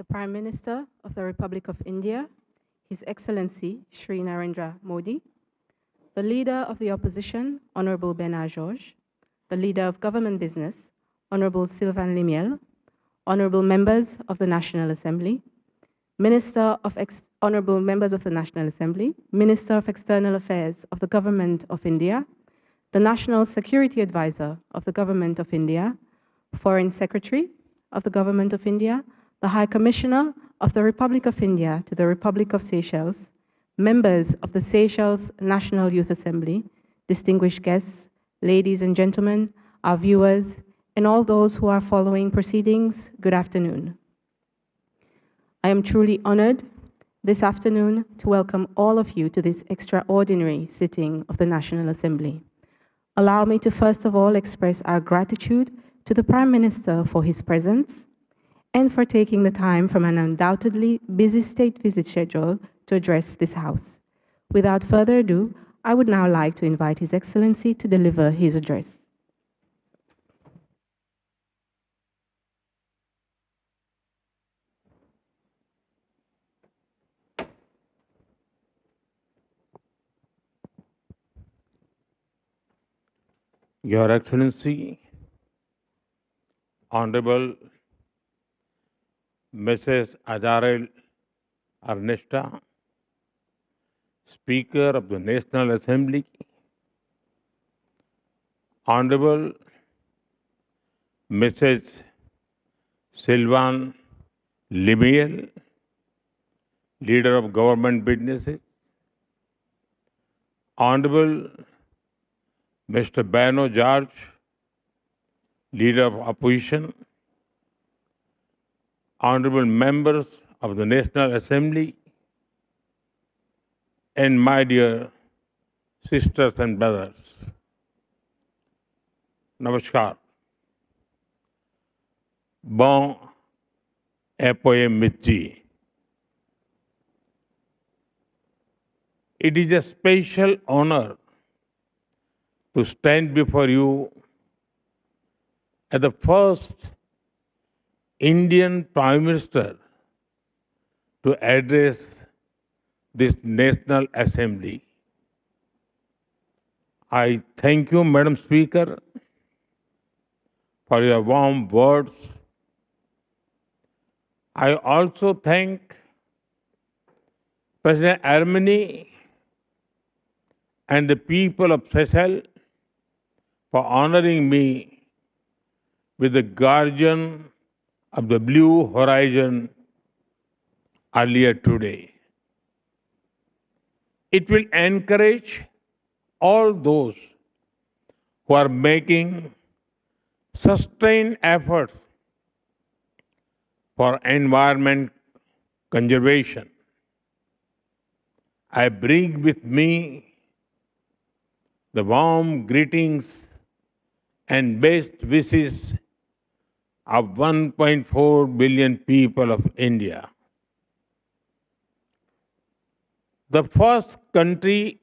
the Prime Minister of the Republic of India, His Excellency Shri Narendra Modi, the Leader of the Opposition, Honorable Bernard Georges, the Leader of Government Business, Honorable Sylvain Limiel, Honorable Members of the National Assembly, Honorable Members of the National Assembly, Minister of External Affairs of the Government of India, the National Security Advisor of the Government of India, Foreign Secretary of the Government of India, the High Commissioner of the Republic of India to the Republic of Seychelles, members of the Seychelles National Youth Assembly, distinguished guests, ladies and gentlemen, our viewers, and all those who are following proceedings, good afternoon. I am truly honored this afternoon to welcome all of you to this extraordinary sitting of the National Assembly. Allow me to first of all express our gratitude to the Prime Minister for his presence and for taking the time from an undoubtedly busy state visit schedule to address this House. Without further ado, I would now like to invite His Excellency to deliver his address. Your Excellency, Honorable Mrs. Azarel Ernesta, Speaker of the National Assembly, Honorable Mrs. Sylvain Limiel, Leader of Government Businesses, Honorable Mr. Bernard Georges, Leader of Opposition, Honorable Members of the National Assembly, and my dear sisters and brothers. Namaskar. Bon après-midi. It is a special honor to stand before you as the first Indian Prime Minister to address this National Assembly. I thank you, Madam Speaker, for your warm words. I also thank President Armani and the people of Seychelles for honoring me with the Guardian of the Blue Horizon earlier today. It will encourage all those who are making sustained efforts for environment conservation. I bring with me the warm greetings and best wishes of 1.4 billion people of India. The first country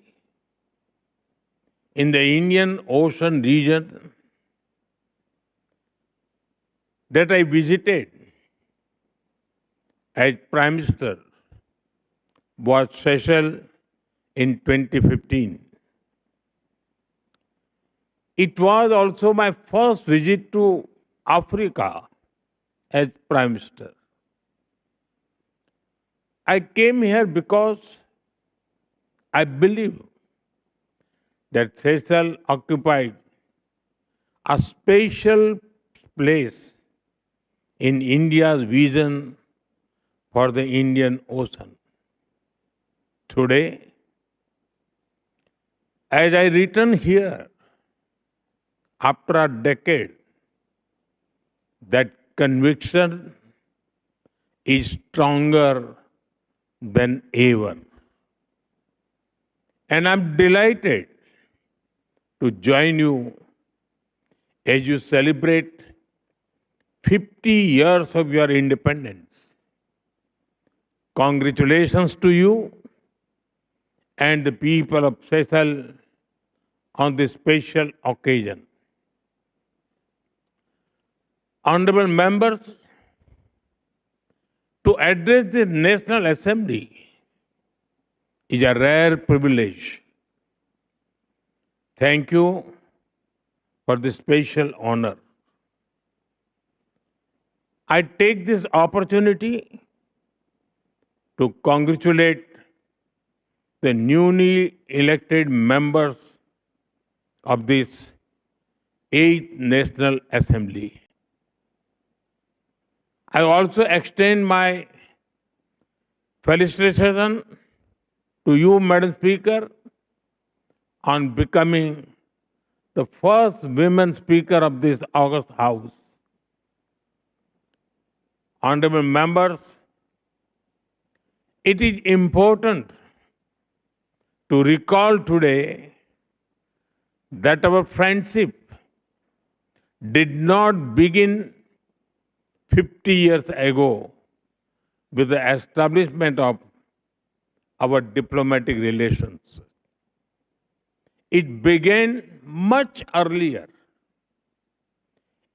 in the Indian Ocean region that I visited as Prime Minister was Seychelles in 2015. It was also my first visit to Africa as Prime Minister. I came here because I believe that Seychelles occupied a special place in India's vision for the Indian Ocean. Today, as I return here after a decade, that conviction is stronger than ever. And I'm delighted to join you as you celebrate 50 years of your independence. Congratulations to you and the people of Seychelles on this special occasion. Honorable members, To address the National Assembly is a rare privilege. Thank you for this special honor. I take this opportunity to congratulate the newly elected members of this 8th National Assembly. I also extend my felicitation to you, Madam Speaker, on becoming the first women Speaker of this August House. Honorable members, it is important to recall today that our friendship did not begin 50 years ago with the establishment of our diplomatic relations. It began much earlier.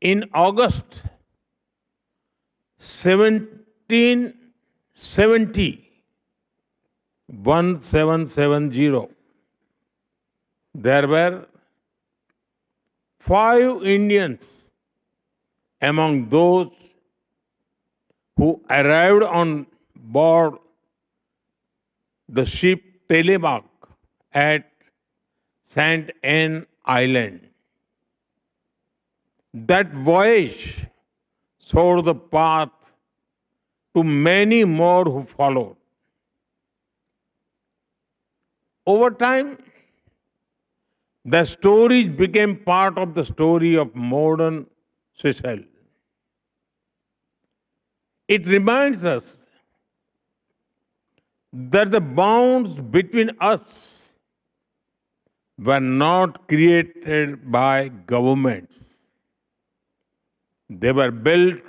In August 1770, there were 5 Indians among those who arrived on board the ship Telemark at St. Anne Island. That voyage showed the path to many more who followed. Over time, the stories became part of the story of modern Seychelles. It reminds us that the bonds between us were not created by governments. They were built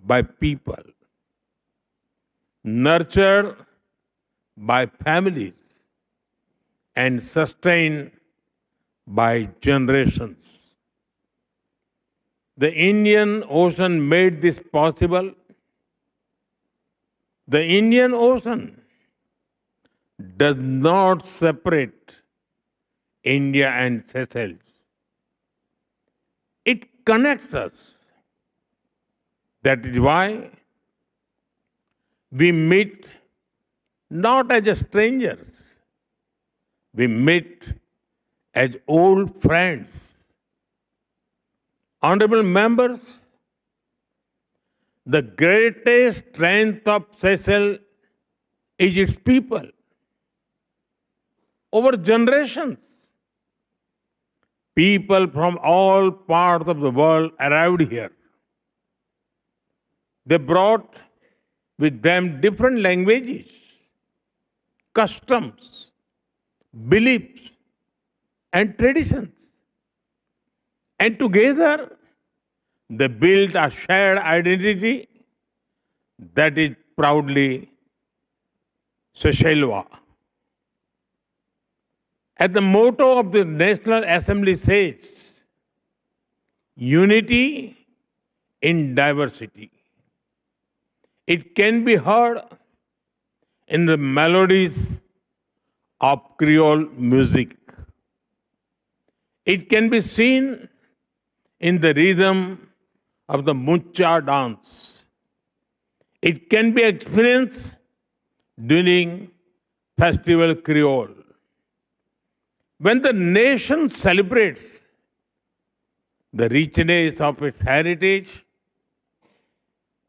by people, nurtured by families, and sustained by generations. The Indian Ocean made this possible. The Indian Ocean does not separate India and Seychelles. It connects us. That is why we meet not as strangers, we meet as old friends. Honorable members, the greatest strength of Seychelles is its people. Over generations, people from all parts of the world arrived here. They brought with them different languages, customs, beliefs, and traditions. And together, they built a shared identity that is proudly Seychellois. As the motto of the National Assembly says, unity in diversity. It can be heard in the melodies of Creole music. It can be seen in the rhythm of the mucha dance. It can be experienced during Festival Creole. When the nation celebrates the richness of its heritage,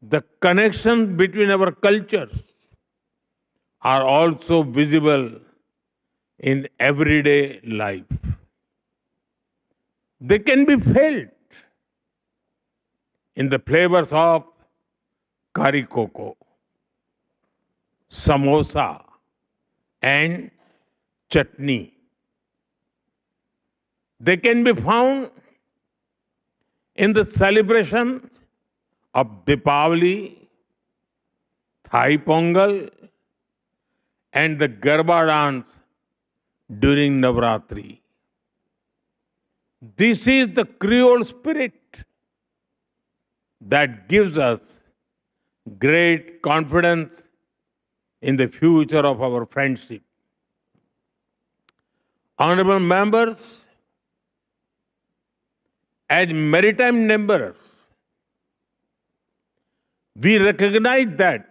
the connections between our cultures are also visible in everyday life. They can be felt in the flavors of curry cocoa, samosa, and chutney. They can be found in the celebration of Deepavali, Thai Pongal, and the Garba dance during Navratri. This is the Creole spirit that gives us great confidence in the future of our friendship. Honorable members, as maritime neighbors, we recognize that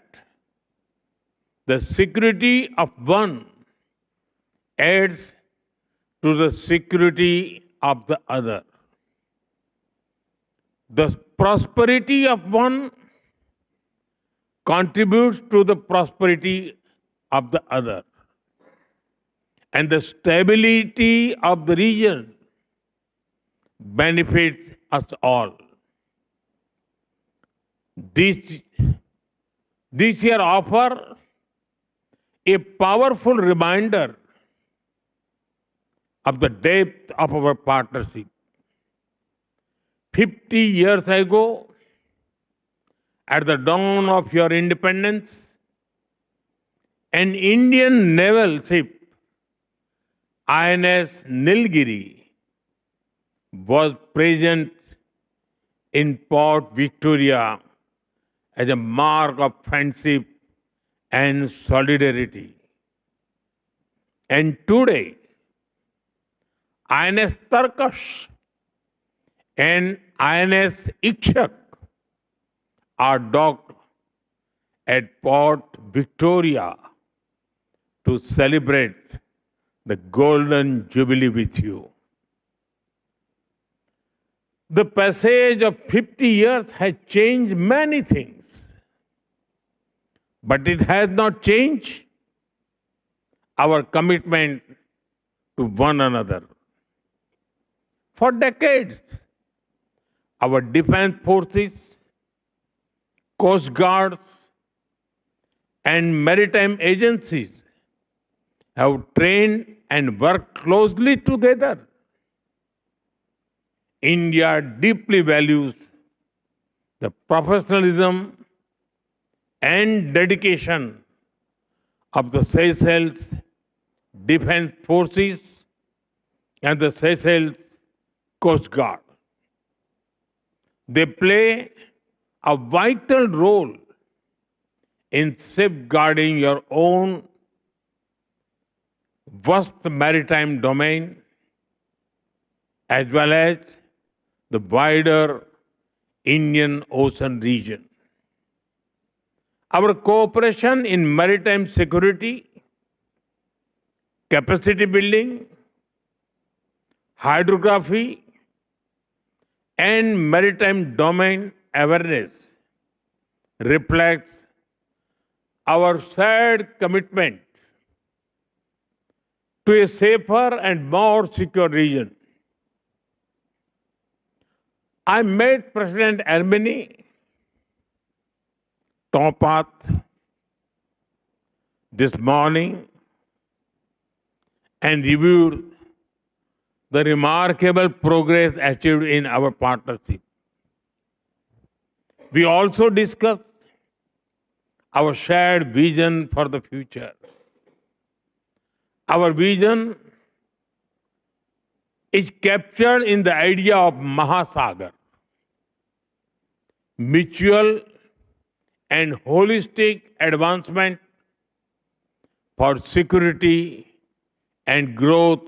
the security of one adds to the security of the other. The prosperity of one contributes to the prosperity of the other. And the stability of the region benefits us all. This, this year offers a powerful reminder of the depth of our partnership. 50 years ago, at the dawn of your independence, an Indian naval ship, INS Nilgiri, was present in Port Victoria as a mark of friendship and solidarity. And today, INS Tarkash and INS Ikshak are docked at Port Victoria to celebrate the Golden Jubilee with you. The passage of 50 years has changed many things, but it has not changed our commitment to one another. For decades, our defense forces, coast guards, and maritime agencies have trained and worked closely together. India deeply values the professionalism and dedication of the Seychelles Defense Forces and the Seychelles Coast Guard. They play a vital role in safeguarding your own vast maritime domain as well as the wider Indian Ocean region. Our cooperation in maritime security, capacity building, hydrography, and maritime domain awareness reflects our shared commitment to a safer and more secure region. I met President Armeni Topat this morning and reviewed the remarkable progress achieved in our partnership. We also discussed our shared vision for the future. Our vision is captured in the idea of Mahasagar, mutual and holistic advancement for security and growth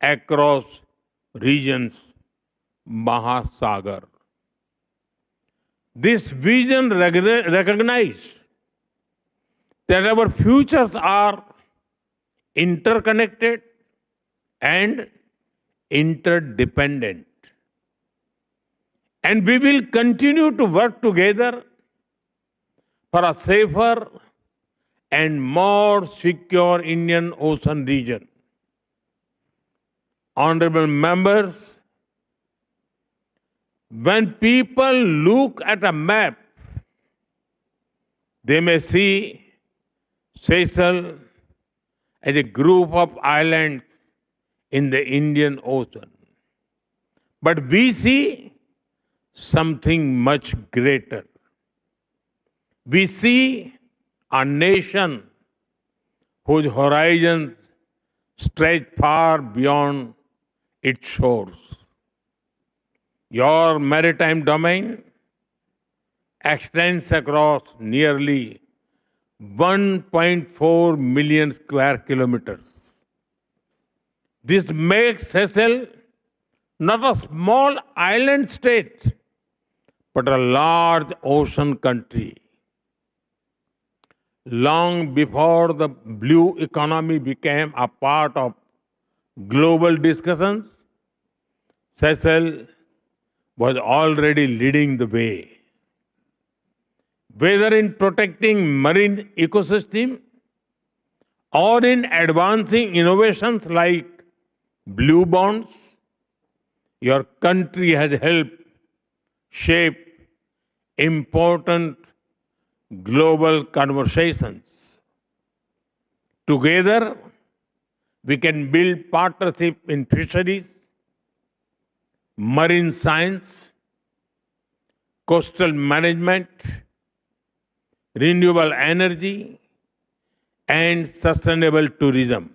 across regions, Mahasagar. This vision recognizes that our futures are interconnected and interdependent. And we will continue to work together for a safer and more secure Indian Ocean region. Honorable members, when people look at a map, they may see Seychelles as a group of islands in the Indian Ocean. But we see something much greater. We see a nation whose horizons stretch far beyond its shores. Your maritime domain extends across nearly 1.4 million square kilometers. This makes Seychelles not a small island state, but a large ocean country. Long before the blue economy became a part of global discussions, Seychelles was already leading the way. Whether in protecting marine ecosystem or in advancing innovations like blue bonds, your country has helped shape important global conversations. Together, we can build partnership in fisheries, marine science, coastal management, renewable energy, and sustainable tourism.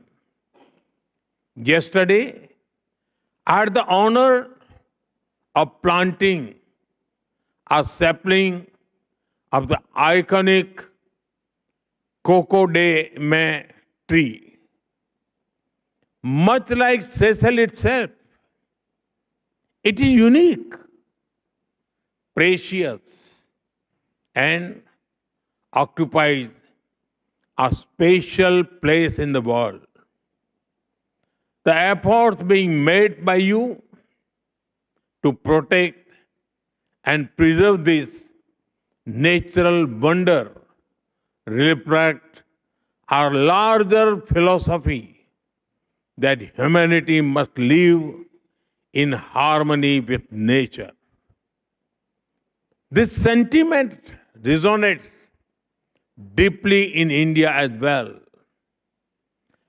Yesterday, I had the honor of planting a sapling of the iconic Coco de Mai tree. Much like Seychelles itself, it is unique, precious, and occupies a special place in the world. The efforts being made by you to protect and preserve this natural wonder reflect our larger philosophy that humanity must live in harmony with nature. This sentiment resonates deeply in India as well.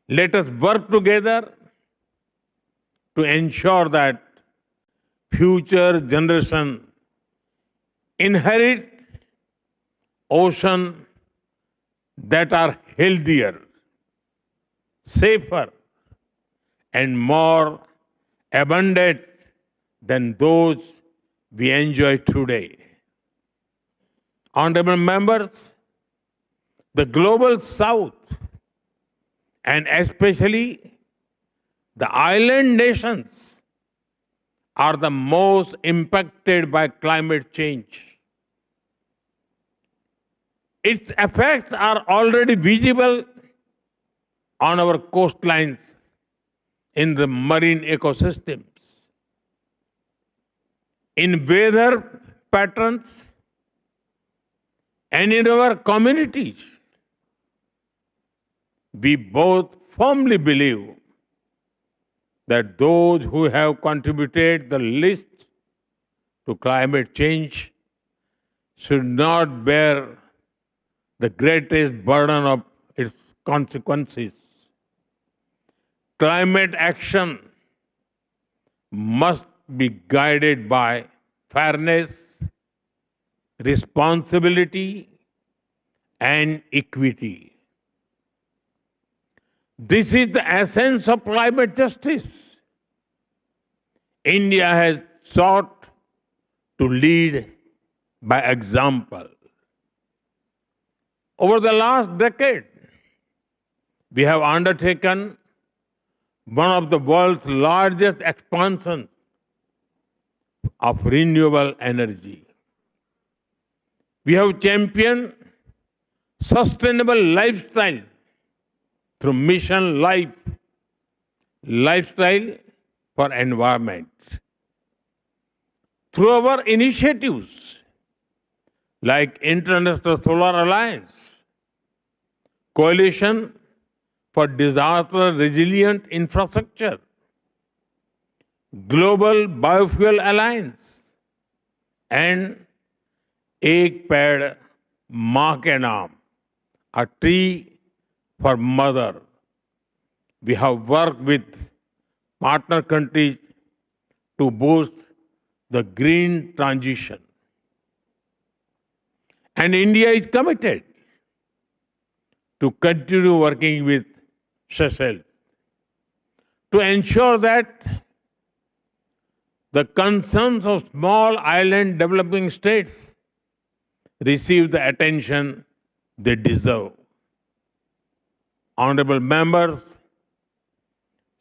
Let us work together to ensure that future generations inherit oceans that are healthier, safer, and more abundant than those we enjoy today. Honorable members, the global south, and especially the island nations, are the most impacted by climate change. Its effects are already visible on our coastlines, in the marine ecosystems, in weather patterns, and in our communities. We both firmly believe that those who have contributed the least to climate change should not bear the greatest burden of its consequences. Climate action must be guided by fairness, responsibility, and equity. This is the essence of climate justice. India has sought to lead by example. Over the last decade, we have undertaken one of the world's largest expansions of renewable energy. We have championed sustainable lifestyle through Mission Life, Lifestyle for Environment. Through our initiatives like International Solar Alliance, Coalition for Disaster Resilient Infrastructure, Global Biofuel Alliance, and Ek Ped Maa Ke Naam, a tree for mother. We have worked with partner countries to boost the green transition. And India is committed to continue working with Seychelles to ensure that the concerns of small island developing states receive the attention they deserve. Honorable members,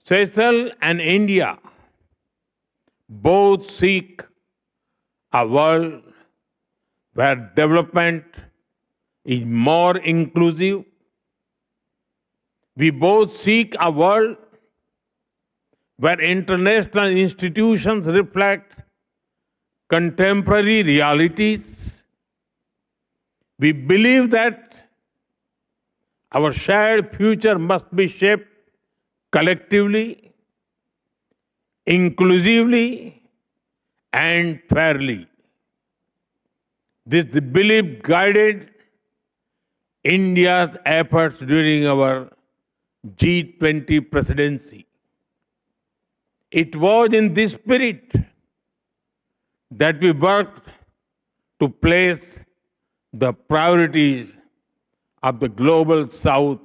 Seychelles and India both seek a world where development is more inclusive. We both seek a world where international institutions reflect contemporary realities. We believe that our shared future must be shaped collectively, inclusively, and fairly. This belief guided India's efforts during our G20 presidency. It was in this spirit that we worked to place the priorities of the global South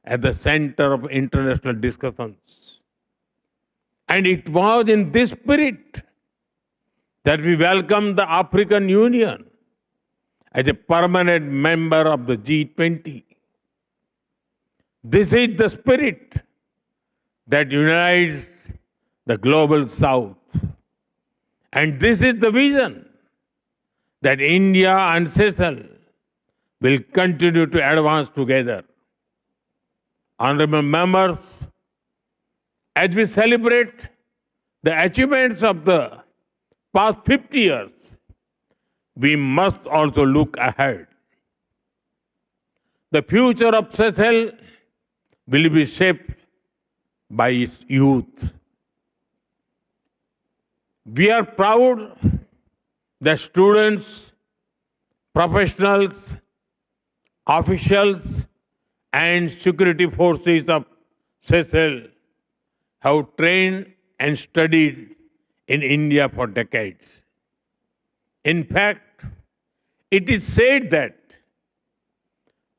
at the center of international discussions. And it was in this spirit that we welcomed the African Union as a permanent member of the G20. This is the spirit that unites the global South. And this is the vision that India and Seychelles will continue to advance together. Honorable members, as we celebrate the achievements of the past 50 years, we must also look ahead. The future of Seychelles will be shaped by its youth. We are proud that students, professionals, officials, and security forces of Seychelles have trained and studied in India for decades. In fact, it is said that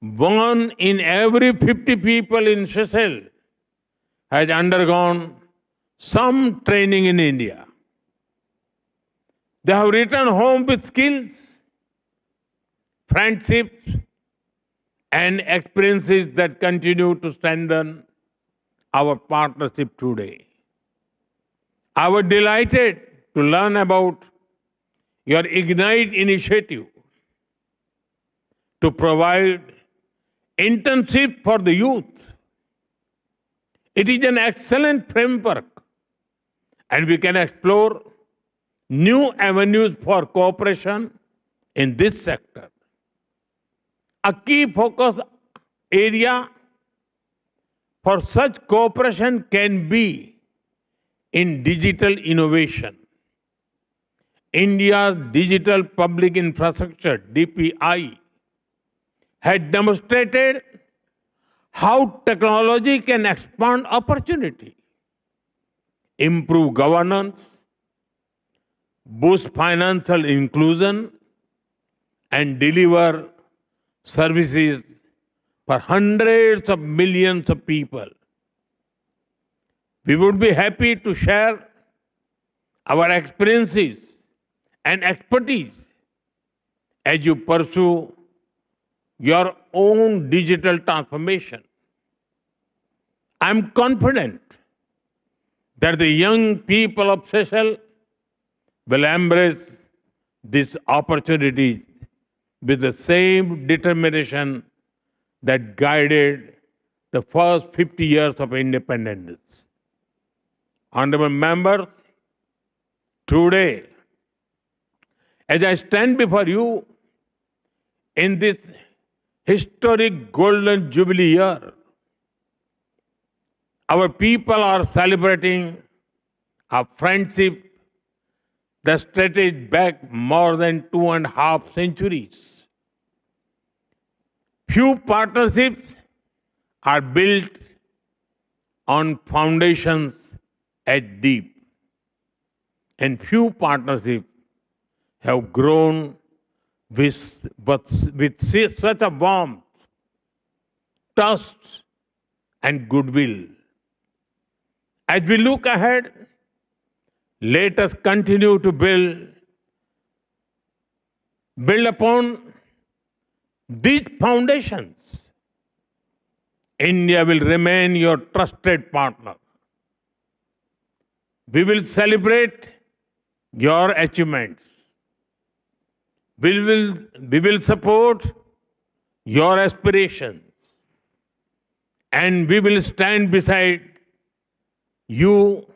1 in every 50 people in Seychelles has undergone some training in India. They have returned home with skills, friendships, and experiences that continue to strengthen our partnership today. I was delighted to learn about your Ignite initiative to provide internship for the youth. It is an excellent framework, and we can explore new avenues for cooperation in this sector. A key focus area for such cooperation can be in digital innovation. India's digital public infrastructure, DPI, has demonstrated how technology can expand opportunity, improve governance, boost financial inclusion, and deliver services for hundreds of millions of people. We would be happy to share our experiences and expertise as you pursue your own digital transformation. I'm confident that the young people of Seychelles will embrace these opportunities with the same determination that guided the first 50 years of independence. Honorable members, today, as I stand before you in this historic Golden Jubilee year, our people are celebrating a friendship that stretches back more than 2.5 centuries. Few partnerships are built on foundations as deep, and few partnerships have grown with such a warmth, trust, and goodwill. As we look ahead, let us continue to build Build upon these foundations. India will remain your trusted partner. We will celebrate your achievements. We will support your aspirations. And we will stand beside you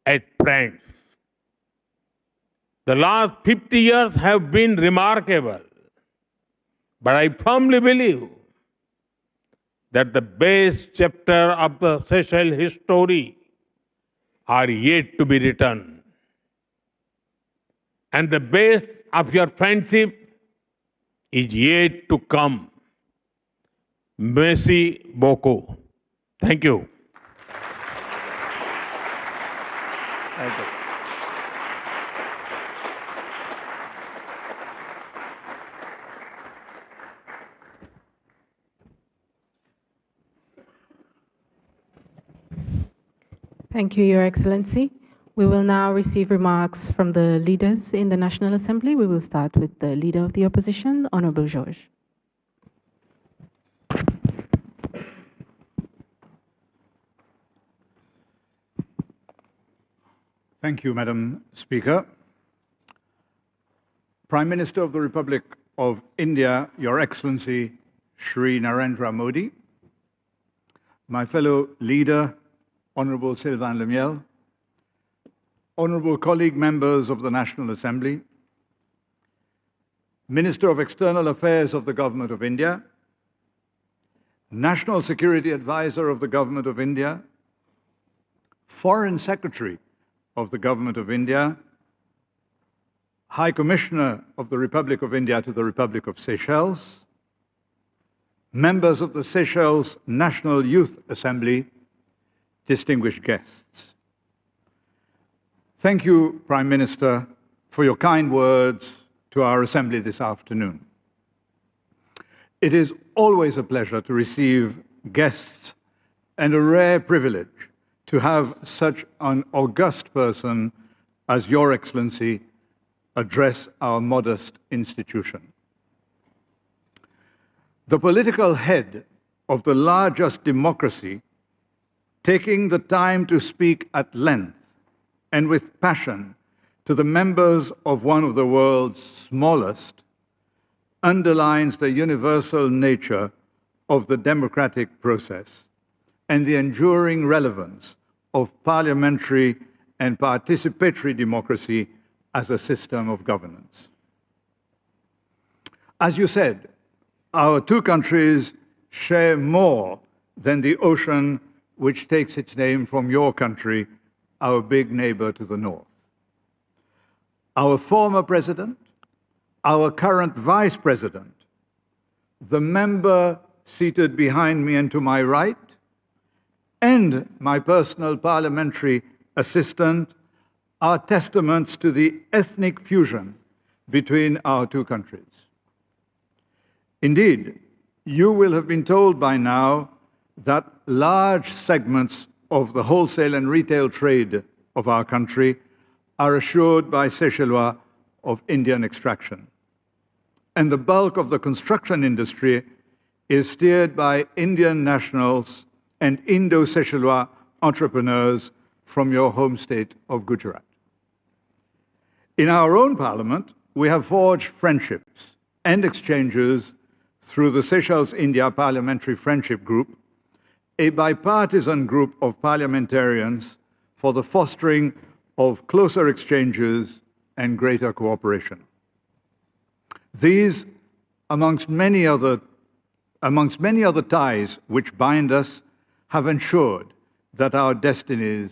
as friends. The last 50 years have been remarkable. But I firmly believe that the best chapter of the Seychelles history are yet to be written. And the best of your friendship is yet to come. Merci beaucoup. Thank you. Thank you. Thank you, Your Excellency. We will now receive remarks from the leaders in the National Assembly. We will start with the Leader of the Opposition, Honorable Georges. Thank you, Madam Speaker. Prime Minister of the Republic of India, Your Excellency Shri Narendra Modi, my fellow leader, Honorable Sylvain Lemiel, honorable colleague members of the National Assembly, Minister of External Affairs of the Government of India, National Security Advisor of the Government of India, Foreign Secretary of the Government of India, High Commissioner of the Republic of India to the Republic of Seychelles, members of the Seychelles National Youth Assembly, distinguished guests. Thank you, Prime Minister, for your kind words to our Assembly this afternoon. It is always a pleasure to receive guests and a rare privilege to have such an august person as Your Excellency address our modest institution. The political head of the largest democracy, taking the time to speak at length and with passion to the members of one of the world's smallest, underlines the universal nature of the democratic process and the enduring relevance of parliamentary and participatory democracy as a system of governance. As you said, our two countries share more than the ocean which takes its name from your country, our big neighbor to the north. Our former president, our current vice president, the member seated behind me and to my right, and my personal parliamentary assistant are testaments to the ethnic fusion between our two countries. Indeed, you will have been told by now that large segments of the wholesale and retail trade of our country are assured by Seychellois of Indian extraction. And the bulk of the construction industry is steered by Indian nationals and Indo-Seychellois entrepreneurs from your home state of Gujarat. In our own parliament, we have forged friendships and exchanges through the Seychelles-India Parliamentary Friendship Group, a bipartisan group of parliamentarians for the fostering of closer exchanges and greater cooperation. These, amongst many other ties which bind us, have ensured that our destinies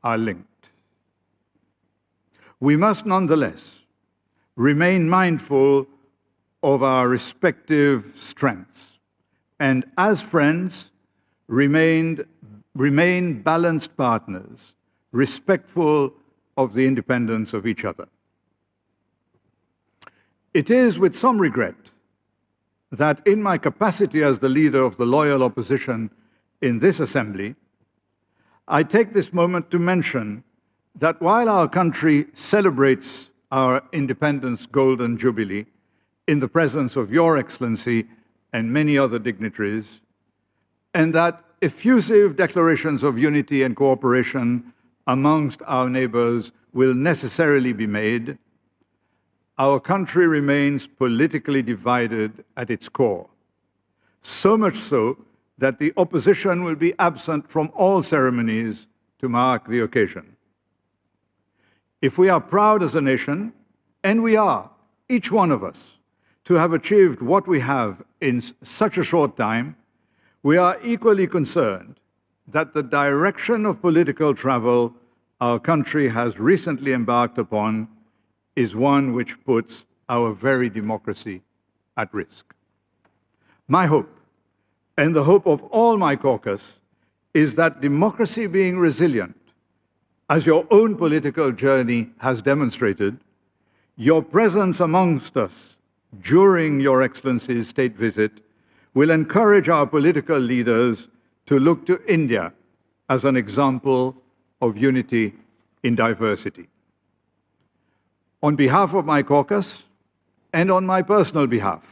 are linked. We must nonetheless remain mindful of our respective strengths and, as friends, remain balanced partners, respectful of the independence of each other. It is with some regret that in my capacity as the leader of the loyal opposition in this assembly, I take this moment to mention that while our country celebrates our independence golden jubilee, in the presence of Your Excellency and many other dignitaries, and that effusive declarations of unity and cooperation amongst our neighbors will necessarily be made, our country remains politically divided at its core, so much so that the opposition will be absent from all ceremonies to mark the occasion. If we are proud as a nation, and we are, each one of us, to have achieved what we have in such a short time, we are equally concerned that the direction of political travel our country has recently embarked upon is one which puts our very democracy at risk. My hope, and the hope of all my caucus, is that democracy being resilient, as your own political journey has demonstrated, your presence amongst us during Your Excellency's state visit will encourage our political leaders to look to India as an example of unity in diversity. On behalf of my caucus, and on my personal behalf,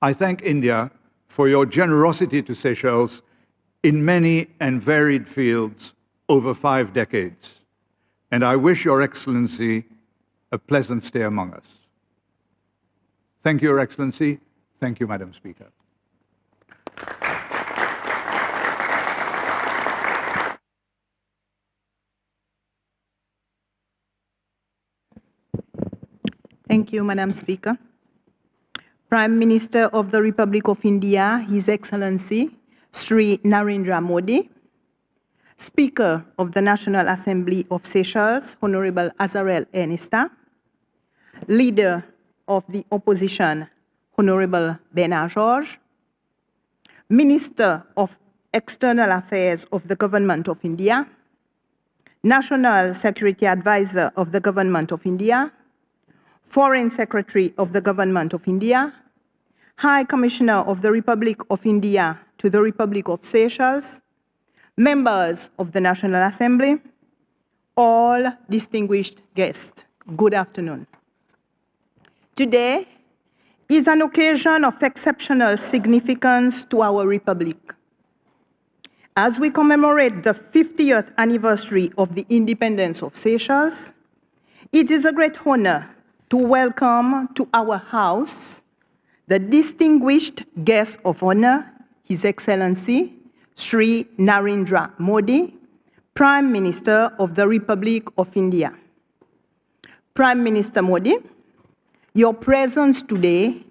I thank India for your generosity to Seychelles in many and varied fields over 5 decades. And I wish Your Excellency a pleasant stay among us. Thank you, Your Excellency. Thank you, Madam Speaker. Thank you, Madam Speaker. Prime Minister of the Republic of India, His Excellency Sri Narendra Modi, Speaker of the National Assembly of Seychelles, Honorable Azarel Ernesta, Leader of the Opposition, Honorable Bernard Georges, Minister of External Affairs of the Government of India, National Security Advisor of the Government of India, Foreign Secretary of the Government of India, High Commissioner of the Republic of India to the Republic of Seychelles, members of the National Assembly, all distinguished guests, good afternoon. Today is an occasion of exceptional significance to our Republic. As we commemorate the 50th anniversary of the independence of Seychelles, it is a great honor to welcome to our house the distinguished guest of honor, His Excellency Sri Narendra Modi, Prime Minister of the Republic of India. Prime Minister Modi, your presence today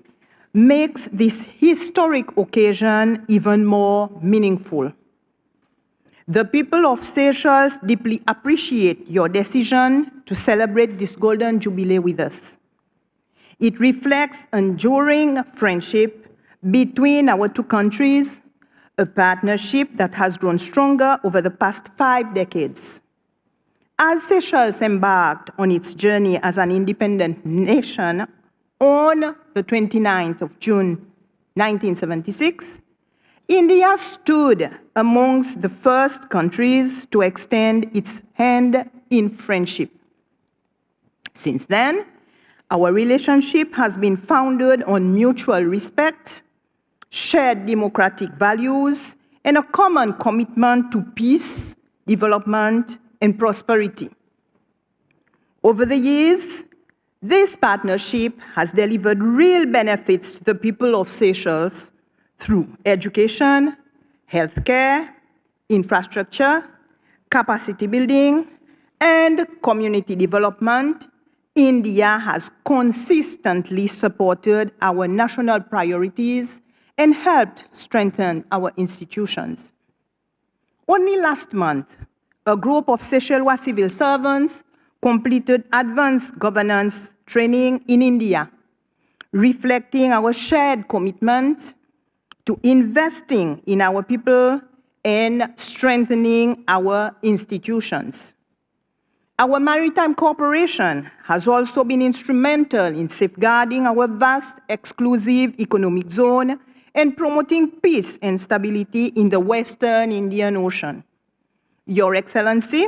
makes this historic occasion even more meaningful. The people of Seychelles deeply appreciate your decision to celebrate this golden jubilee with us. It reflects enduring friendship between our two countries, a partnership that has grown stronger over the past 5 decades. As Seychelles embarked on its journey as an independent nation on the 29th of June 1976, India stood amongst the first countries to extend its hand in friendship. Since then, our relationship has been founded on mutual respect, shared democratic values, and a common commitment to peace, development, and prosperity. Over the years, this partnership has delivered real benefits to the people of Seychelles through education, healthcare, infrastructure, capacity building, and community development. India has consistently supported our national priorities and helped strengthen our institutions. Only last month, a group of Seychellois civil servants completed advanced governance training in India, reflecting our shared commitment to investing in our people and strengthening our institutions. Our maritime cooperation has also been instrumental in safeguarding our vast exclusive economic zone and promoting peace and stability in the Western Indian Ocean. Your Excellency,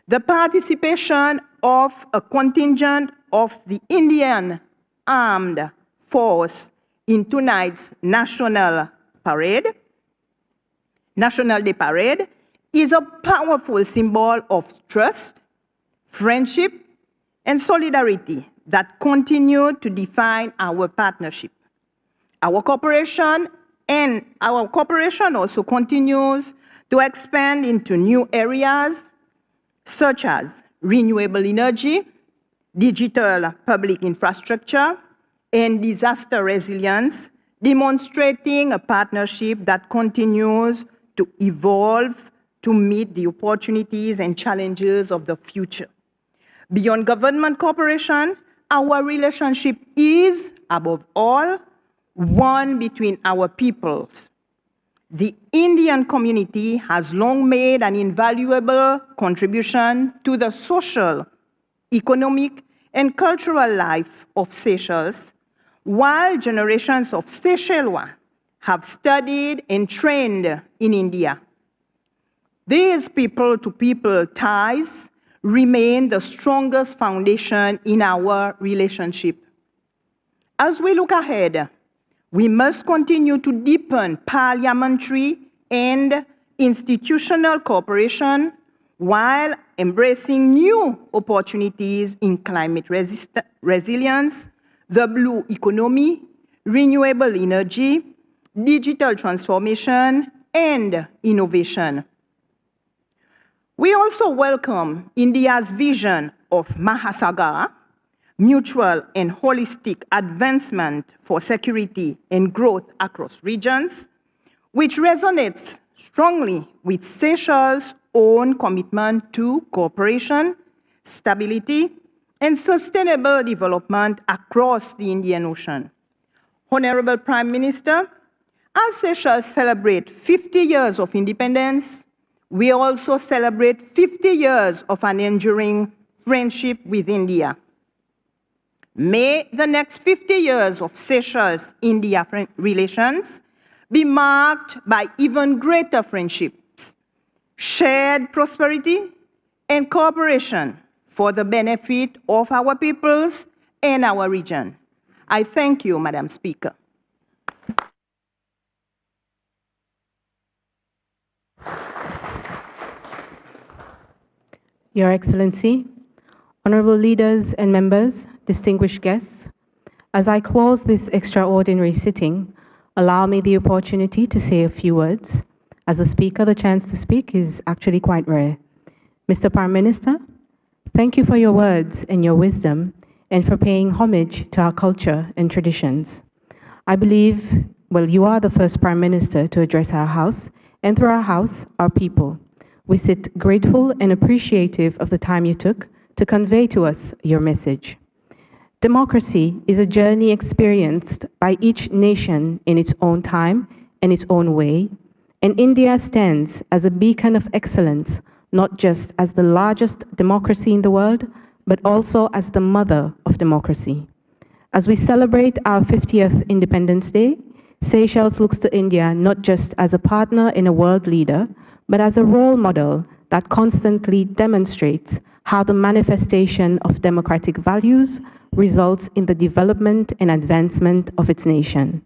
the participation of a contingent of the Indian Armed force in tonight's National Day Parade is a powerful symbol of trust, friendship, and solidarity that continue to define our partnership. Our cooperation also continues to expand into new areas such as renewable energy, digital public infrastructure, and disaster resilience, demonstrating a partnership that continues to evolve to meet the opportunities and challenges of the future. Beyond government cooperation, our relationship is, above all, one between our peoples. The Indian community has long made an invaluable contribution to the social, economic, and cultural life of Seychelles, while generations of Seychellois have studied and trained in India. These people-to-people ties remain the strongest foundation in our relationship. As we look ahead, we must continue to deepen parliamentary and institutional cooperation while embracing new opportunities in climate resilience, the blue economy, renewable energy, digital transformation, and innovation. We also welcome India's vision of Mahasagar, mutual and holistic advancement for security and growth across regions, which resonates strongly with Seychelles' own commitment to cooperation, stability, and sustainable development across the Indian Ocean. Honorable Prime Minister, as Seychelles celebrates 50 years of independence, we also celebrate 50 years of an enduring friendship with India. May the next 50 years of Seychelles-India relations be marked by even greater friendships, shared prosperity, and cooperation for the benefit of our peoples and our region. I thank you, Madam Speaker. Your Excellency, honorable leaders and members, distinguished guests, as I close this extraordinary sitting, allow me the opportunity to say a few words. As a speaker, the chance to speak is actually quite rare. Mr. Prime Minister, thank you for your words and your wisdom and for paying homage to our culture and traditions. I believe, well, you are the first Prime Minister to address our House, and through our House, our people. We sit grateful and appreciative of the time you took to convey to us your message. Democracy is a journey experienced by each nation in its own time and its own way, and India stands as a beacon of excellence, not just as the largest democracy in the world, but also as the mother of democracy. As we celebrate our 50th Independence Day, Seychelles looks to India not just as a partner and a world leader, but as a role model that constantly demonstrates how the manifestation of democratic values results in the development and advancement of its nation.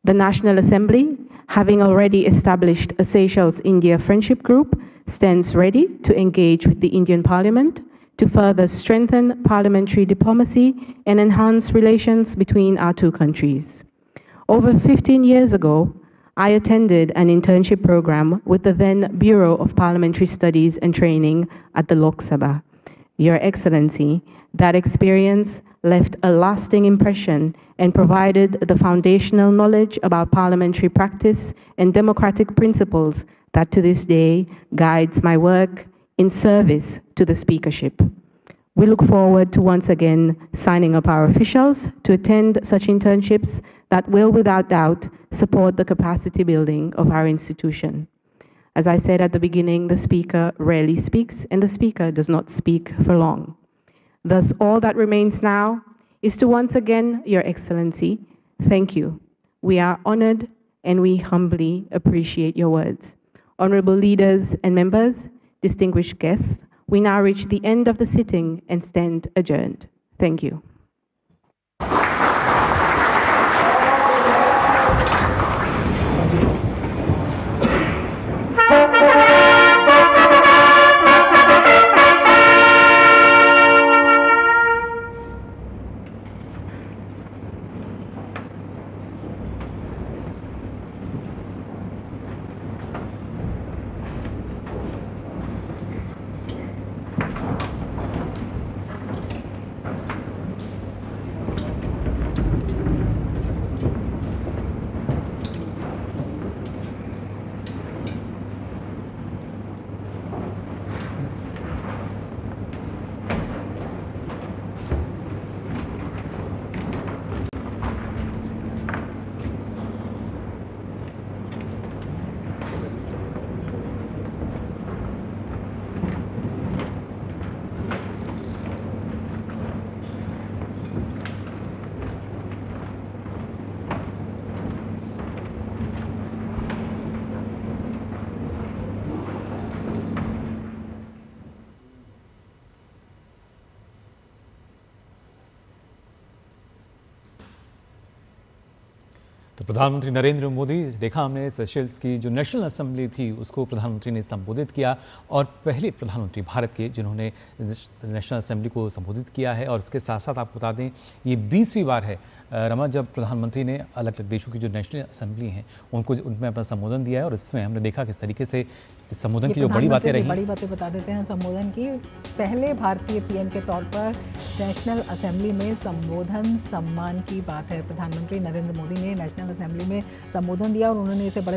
The National Assembly, having already established a Seychelles-India Friendship Group, stands ready to engage with the Indian Parliament to further strengthen parliamentary diplomacy and enhance relations between our two countries. Over 15 years ago, I attended an internship program with the then Bureau of Parliamentary Studies and Training at the Lok Sabha. Your Excellency, that experience left a lasting impression and provided the foundational knowledge about parliamentary practice and democratic principles that to this day guides my work in service to the speakership. We look forward to once again signing up our officials to attend such internships that will without doubt support the capacity building of our institution. As I said at the beginning, the speaker rarely speaks and the speaker does not speak for long. Thus, all that remains now is to once again, Your Excellency, thank you. We are honored and we humbly appreciate your words. Honorable leaders and members, distinguished guests, we now reach the end of the sitting and stand adjourned. Thank you. तो प्रधानमंत्री नरेंद्र मोदी, देखा हमने Seychelles की जो national assembly थी उसको प्रधानमंत्री ने संबोधित किया, और पहले प्रधानमंत्री भारत के जिन्होंने नेशनल असेंबली को संबोधित किया है। और उसके साथ साथ आपको बता दें ये 20वीं बार है रमा जब प्रधानमंत्री ने अलग अलग देशों की जो नेशनल असेंबली हैं उनको उनमें अपना संबोधन दिया है। और इसमें हमने देखा किस तरीके से इस संबोधन की जो बड़ी बातें रही, बड़ी बातें बता देते हैं संबोधन की। पहले भारतीय पीएम के तौर पर नेशनल असेंबली में संबोधन सम्मान की बात है। प्रधानमंत्री नरेंद्र मोदी ने नेशनल असेंबली में संबोधन दिया और उन्होंने इसे बड़े